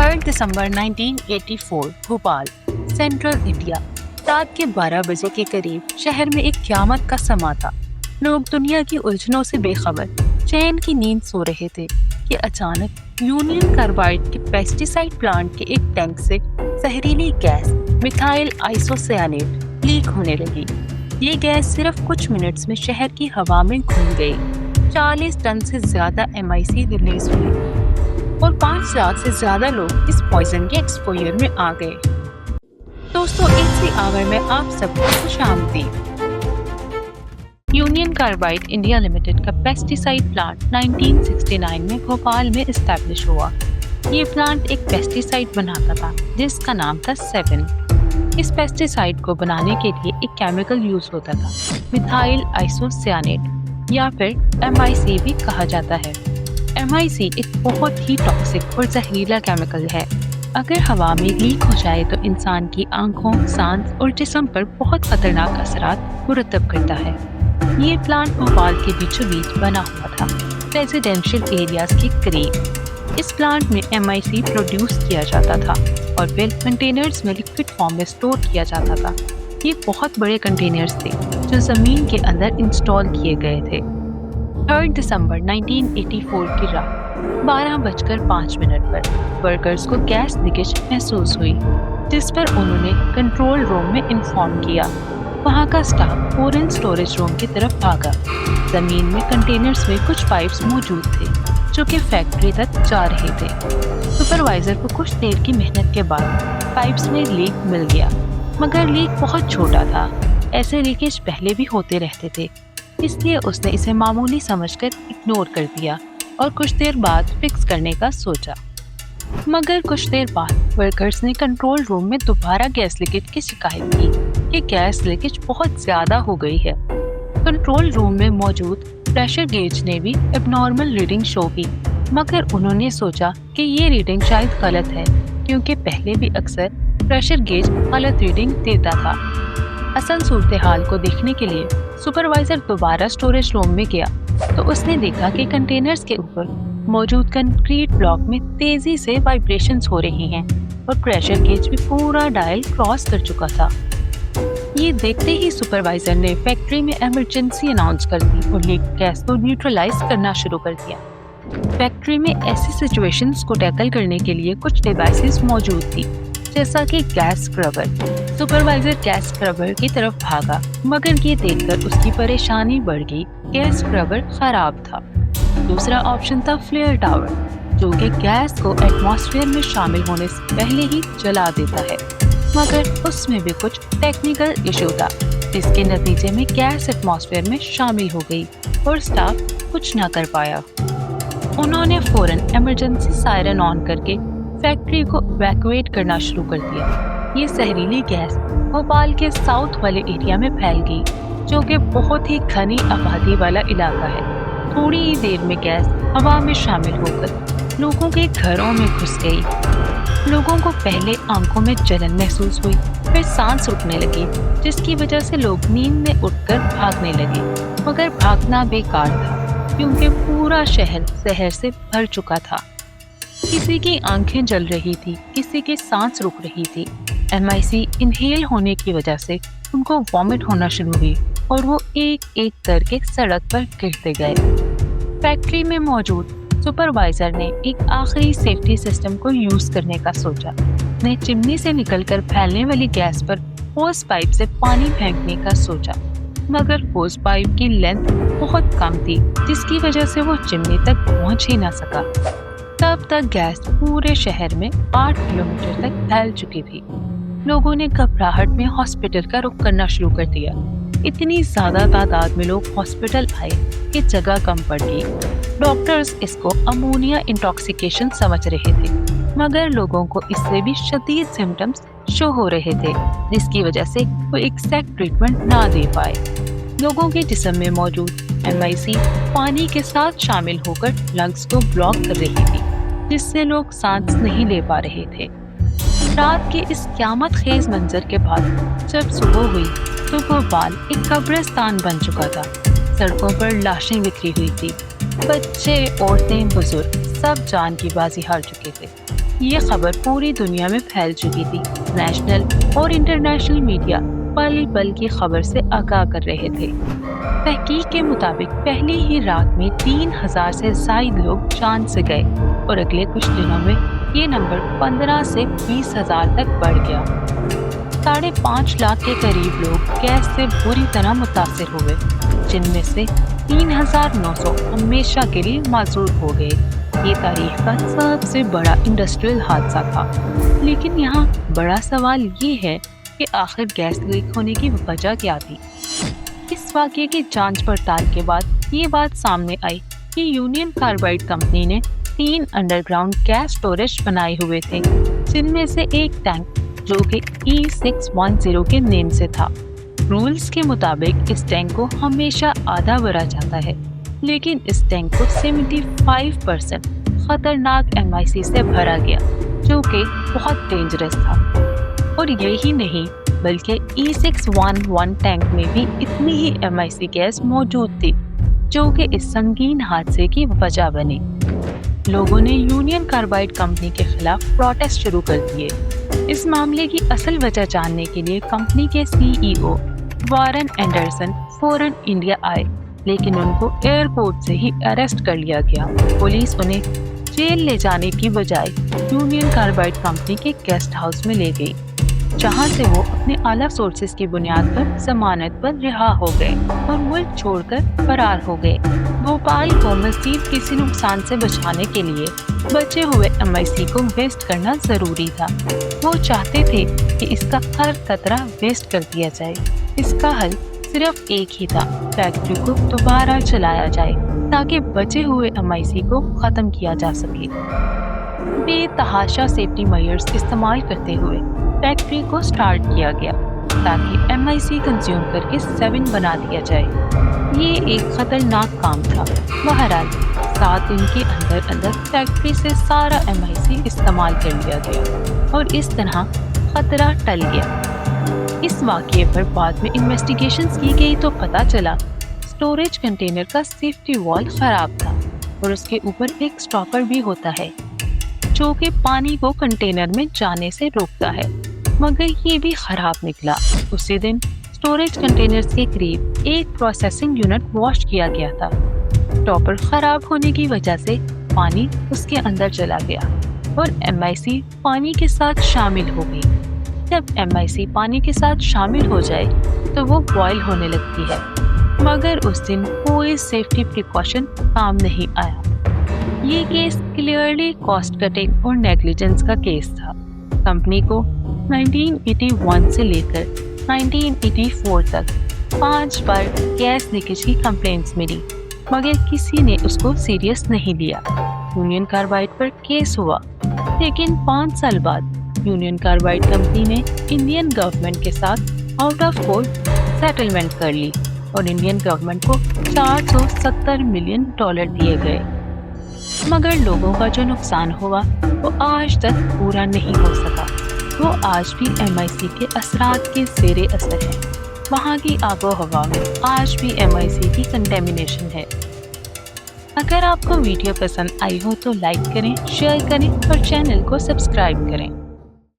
3 دسمبر 1984 Bhopal central India رات کے 12 بجے کے قریب شہر میں ایک قیامت کا سما تھا۔ لوگ دنیا کی الجھنوں سے بے خبر چین کی نیند سو رہے تھے کہ اچانک یونین کاربائڈ کے پیسٹی سائیڈ پلانٹ کے ایک ٹینک سے زہریلی گیس میتھائل آئسوسیانیٹ لیک ہونے لگی۔ یہ گیس صرف کچھ منٹس میں شہر کی ہوا میں گھل گئی۔ 40 ٹن سے زیادہ MIC ریلیز ہوئی اور 5 لاکھ سے زیادہ لوگ اس پوائزن کے ایکسپوئر میں آ گئے۔ دوستو، ایسی آور میں آپ سب کو خوش آمدید۔ یونین کاربائڈ انڈیا لمیٹڈ کا پیسٹی سائیڈ پلانٹ 1969 میں بھوپال میں اسٹیبلش ہوا۔ یہ پلانٹ ایک پیسٹی سائیڈ بناتا تھا جس کا نام تھا 7۔ اس پیسٹی سائیڈ کو بنانے کے لیے ایک کیمیکل یوز ہوتا تھا، میتھائل آئسوسیانیٹ یا پھر MIC بھی کہا جاتا ہے۔ MIC ایک بہت ہی ٹاکسک اور زہریلا کیمیکل ہے۔ اگر ہوا میں لیک ہو جائے تو انسان کی آنکھوں، سانس اور جسم پر بہت خطرناک اثرات مرتب کرتا ہے۔ یہ پلانٹ بھوپال کے بیچوں بیچ بنا ہوا تھا، ریزیڈینشیل ایریاز کے قریب۔ اس پلانٹ میں MIC پروڈیوس کیا جاتا تھا اور پھر کنٹینرز میں لکوڈ فارم میں اسٹور کیا جاتا تھا۔ یہ بہت بڑے کنٹینرز تھے جو زمین کے اندر انسٹال کیے گئے تھے۔ 3 دسمبر 1984 کی رات 12:05 پر ورکرز کو گیس لیکیج محسوس ہوئی، جس پر انہوں نے کنٹرول روم میں انفارم کیا۔ وہاں کا سٹاف فوراً اسٹوریج روم کی طرف بھاگا۔ زمین میں کنٹینرز میں کچھ پائپس موجود تھے جو کہ فیکٹری تک جا رہے تھے۔ سپروائزر کو کچھ دیر کی محنت کے بعد پائپس میں لیک مل گیا، مگر لیک بہت چھوٹا تھا۔ ایسے لیکیج پہلے بھی ہوتے رہتے تھے، اس لیے اس نے اسے معمولی سمجھ کر اگنور کر دیا اور کچھ دیر بعد فکس کرنے کا سوچا۔ مگر کچھ دیر بعد ورکرز نے کنٹرول روم میں دوبارہ گیس لیکیج کی شکایت کی کہ گیس لیکیج بہت زیادہ ہو گئی ہے۔ کنٹرول روم میں موجود پریشر گیج نے بھی اب نارمل ریڈنگ شو کی، مگر انہوں نے سوچا کہ یہ ریڈنگ شاید غلط ہے کیونکہ پہلے بھی اکثر پریشر گیج غلط ریڈنگ دیتا تھا۔ اصل صورتحال کو دیکھنے کے لیے سپروائزر دوبارہ اسٹوریج روم میں گیا تو اس نے دیکھا کہ کنٹینرز کے اوپر موجود کنکریٹ بلاک میں تیزی سے وائبریشنز ہو رہی ہیں اور پریشر گیج بھی پورا ڈائل کراس کر چکا تھا۔ یہ دیکھتے ہی سپروائزر نے فیکٹری میں ایمرجنسی اناؤنس کر دی اور لیک گیس کو نیوٹرلائز کرنا شروع کر دیا۔ فیکٹری میں ایسی سچویشنز کو ٹیکل کرنے کے لیے کچھ ڈیوائسز موجود تھی، جیسا کہ gas scrubber. Supervisor gas scrubber کی طرف بھاگا، مگر یہ دیکھ کر اس کی پریشانی بڑھ گئی۔ گیس اسکربر خراب تھا۔ دوسرا آپشن تھا فلیئر ٹاور، جو کہ گیس کو ایٹماسفیئر میں شامل ہونے سے پہلے ہی جلا دیتا ہے، مگر اس میں بھی کچھ ٹیکنیکل ایشو تھا، جس کے نتیجے میں گیس ایٹماسفیئر میں شامل ہو گئی اور اسٹاف کچھ نہ کر پایا۔ انہوں نے فوراً ایمرجنسی سائرن آن کر کے فیکٹری کو ایویکویٹ کرنا شروع کر دیا۔ یہ زہریلی گیس بھوپال کے ساؤتھ والے ایریا میں پھیل گئی، جو کہ بہت ہی گھنی آبادی والا علاقہ ہے۔ تھوڑی ہی دیر میں گیس ہوا میں شامل ہو کر لوگوں کے گھروں میں گھس گئی۔ لوگوں کو پہلے آنکھوں میں جلن محسوس ہوئی، پھر سانس رکنے لگی، جس کی وجہ سے لوگ نیند میں اٹھ کر بھاگنے لگے، مگر بھاگنا بیکار تھا کیونکہ پورا شہر زہر سے بھر چکا تھا۔ کسی کی آنکھیں جل رہی تھی، کسی کی سانس رک رہی تھی۔ MIC انہیل ہونے کی وجہ سے ان کو وامٹ ہونا شروع ہوئی اور وہ ایک ایک کر کے سڑک پر گرتے گئے۔ فیکٹری میں موجود سپروائزر نے ایک آخری سیفٹی سسٹم کو یوز کرنے کا سوچا۔ نے چمنی سے نکل کر پھیلنے والی گیس پر ہوس پائپ سے پانی پھینکنے کا سوچا، مگر ہوس پائپ کی لینتھ بہت کم تھی، جس کی وجہ سے وہ چمنی تک پہنچ ہی نہ سکا۔ تب تک گیس پورے شہر میں 8 کلومیٹر تک پھیل چکی تھی۔ لوگوں نے گھبراہٹ میں ہاسپٹل کا رخ کرنا شروع کر دیا۔ اتنی زیادہ تعداد میں لوگ ہاسپٹل آئے کہ جگہ کم پڑ گئی۔ ڈاکٹرز اس کو امونیا انٹاکسیکیشن سمجھ رہے تھے، مگر لوگوں کو اس سے بھی شدید سمٹمز شو ہو رہے تھے، جس کی وجہ سے وہ ایگزیکٹ ٹریٹمنٹ نہ دے پائے۔ لوگوں کے جسم میں موجود MIC پانی کے ساتھ شامل ہو کر لنگز کو بلاک کر رہی تھی، جس سے لوگ سانس نہیں لے پا رہے تھے۔ رات کے اس قیامت خیز منظر کے بعد جب صبح ہوئی تو بھوپال ایک قبرستان بن چکا تھا۔ سڑکوں پر لاشیں بکھری ہوئی تھی، بچے، عورتیں، بزرگ سب جان کی بازی ہار چکے تھے۔ یہ خبر پوری دنیا میں پھیل چکی تھی۔ نیشنل اور انٹرنیشنل میڈیا پل پل کی خبر سے آگاہ کر رہے تھے۔ تحقیق کے مطابق پہلی ہی رات میں 3000 سے زائد لوگ جان سے گئے اور اگلے کچھ دنوں میں یہ نمبر 15 سے 20,000 تک بڑھ گیا۔ 5.5 لاکھ کے قریب لوگ گیس سے بری طرح متاثر ہوئے، جن میں سے 3,900 ہمیشہ کے لیے معذور ہو گئے۔ یہ تاریخ کا سب سے بڑا انڈسٹریل حادثہ تھا۔ لیکن یہاں بڑا سوال یہ ہے کہ آخر گیس لیک ہونے کی وجہ کیا تھی؟ اس واقعے کی جانچ پڑتال کے بعد یہ بات سامنے آئی کہ یونین کاربائڈ کمپنی نے 3 انڈر گراؤنڈ گیس اسٹوریج بنائے ہوئے تھے، جن میں سے ایک ٹینک جو کہ E610 کے نیم سے تھا۔ رولز کے مطابق اس ٹینک کو ہمیشہ آدھا بھرا جاتا ہے، لیکن اس ٹینک کو 75% خطرناک MIC سے بھرا گیا، جو کہ بہت ڈینجرس تھا۔ اور یہی نہیں بلکہ E611 ٹینک میں بھی اتنی ہی MIC گیس موجود تھی، جو کہ اس سنگین حادثے کی وجہ بنی۔ لوگوں نے یونین کاربائڈ کمپنی کے خلاف پروٹیسٹ شروع کر دیے۔ اس معاملے کی اصل وجہ جاننے کے لیے کمپنی کے CEO وارن اینڈرسن فوراً انڈیا آئے، لیکن ان کو ایئرپورٹ سے ہی اریسٹ کر لیا گیا۔ پولیس انہیں جیل لے جانے کی بجائے یونین کاربائڈ کمپنی کے گیسٹ ہاؤس میں لے گئی، جہاں سے وہ اپنے اعلیٰ سورسز کی بنیاد پر ضمانت پر رہا ہو گئے اور ملک چھوڑ کر فرار ہو گئے۔ بھوپال کو مزید کسی نقصان سے بچانے کے لیے بچے ہوئے MIC کو ویسٹ کرنا ضروری تھا۔ وہ چاہتے تھے کہ اس کا ہر قطرہ ویسٹ کر دیا جائے۔ اس کا حل صرف ایک ہی تھا، فیکٹری کو دوبارہ چلایا جائے تاکہ بچے ہوئے MIC کو ختم کیا جا سکے۔ بے تحاشا سیفٹی میئرز استعمال کرتے ہوئے فیکٹری کو سٹارٹ کیا گیا تاکہ MIC کنزیوم کر کے 7 بنا دیا جائے۔ یہ ایک خطرناک کام تھا۔ بہرحال 7 دن کے اندر فیکٹری سے سارا MIC استعمال کر لیا گیا اور اس طرح خطرہ ٹل گیا۔ اس واقعے پر بعد میں انویسٹیگیشنز کی گئی تو پتہ چلا اسٹوریج کنٹینر کا سیفٹی وال خراب تھا اور اس کے اوپر ایک سٹاپر بھی ہوتا ہے جو کہ پانی کو کنٹینر میں جانے سے روکتا ہے، مگر یہ بھی خراب نکلا۔ اسی دن اسٹوریج کنٹینرز کے قریب ایک پروسیسنگ یونٹ واش کیا گیا تھا۔ ٹاپر خراب ہونے کی وجہ سے پانی اس کے اندر چلا گیا اور MIC پانی کے ساتھ شامل ہو گئی۔ جب MIC پانی کے ساتھ شامل ہو جائے تو وہ بوائل ہونے لگتی ہے، مگر اس دن کوئی سیفٹی پریکاشن کام نہیں آیا۔ یہ کیس کلیئرلی کاسٹ کٹنگ اور نیگلیجنس کا کیس تھا۔ کمپنی کو 1981 سے لے کر 1984 تک 5 بار گیس لیکیج کی کمپلینٹس ملی، مگر کسی نے اس کو سیریس نہیں لیا۔ یونین کاربائڈ پر کیس ہوا، لیکن 5 سال بعد یونین کاربائڈ کمپنی نے انڈین گورنمنٹ کے ساتھ آؤٹ آف کورٹ سیٹلمنٹ کر لی اور انڈین گورنمنٹ کو $470 ملین دیے گئے، مگر لوگوں کا جو نقصان ہوا وہ آج تک پورا نہیں ہو سکا۔ وہ آج بھی MIC کے اثرات کے زیر اثر ہیں۔ وہاں کی آب و ہوا میں آج بھی MIC کی کنٹیمنیشن ہے۔ اگر آپ کو ویڈیو پسند آئی ہو تو لائک کریں، شیئر کریں اور چینل کو سبسکرائب کریں۔